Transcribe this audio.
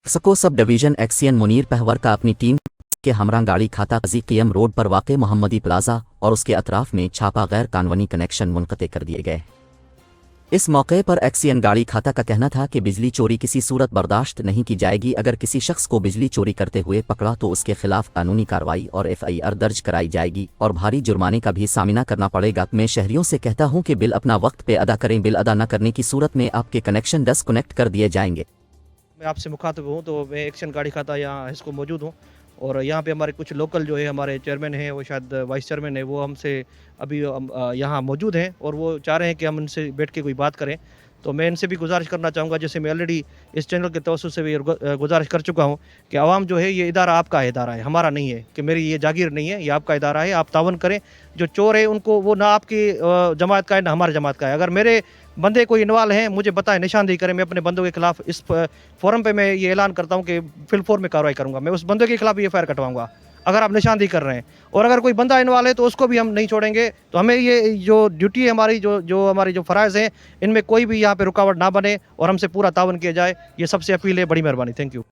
सको sub division एक्सियन Munir power का अपनी टीम के हमरा गाड़ी खाता क़ियम रोड पर वाक़ मोहम्मदी प्लाजा और उसके अतराफ में छापा गैर कानूनी कनेक्शन मुनक़ते कर दिए गए। इस मौके पर एक्सियन गाड़ी खाता का कहना था कि बिजली चोरी किसी सूरत बर्दाश्त नहीं की जाएगी। अगर किसी शख्स को बिजली चोरी करते हुए पकड़ा तो उसके खिलाफ कानूनी कार्रवाई और FIR दर्ज कराई जाएगी और भारी जुर्माने का भी सामना करना पड़ेगा। मैं शहरियों से कहता हूं कि बिल अपना वक्त पे अदा करें, बिल अदा न करने की सूरत में आपके कनेक्शन डिस्कनेक्ट कर दिए जाएंगे। मैं आपसे मुखातिब हूँ, तो मैं एक्शन गाड़ी खाता यहाँ इसको मौजूद हूँ और यहाँ पे हमारे कुछ लोकल जो है हमारे चेयरमैन हैं, वो शायद वाइस चेयरमैन है, वो हमसे अभी यहाँ मौजूद हैं और वो चाह रहे हैं कि हम उनसे बैठ के कोई बात करें। तो मैं इनसे भी गुजारिश करना चाहूँगा, जैसे मैं ऑलरेडी इस चैनल के तवज्जुह से भी गुजारिश कर चुका हूँ कि आवाम जो है ये इदारा आपका इदारा है, हमारा नहीं है, कि मेरी ये जागीर नहीं है, ये आपका इदारा है, आप तावन करें। जो चोर है उनको वो ना आपकी जमात का है ना हमारी जमात का है। अगर मेरे बंदे कोई इन्वॉल्व हैं मुझे बताएं, निशानदेही करें। मैं अपने बंदों के खिलाफ इस फोरम पे मैं ये ऐलान करता हूँ कि फिल फोर में कार्रवाई करूँगा, मैं उस बंदे के खिलाफ भी FIR कटवाऊंगा अगर आप निशानदेही कर रहे हैं। और अगर कोई बंदा इन्वॉल्व है तो उसको भी हम नहीं छोड़ेंगे। तो हमें ये जो ड्यूटी है हमारी, जो हमारी जो फ़राइज़ हैं, इनमें कोई भी यहाँ पे रुकावट ना बने और हमसे पूरा तावन किया जाए, ये सबसे अपील है। बड़ी मेहरबानी, थैंक यू।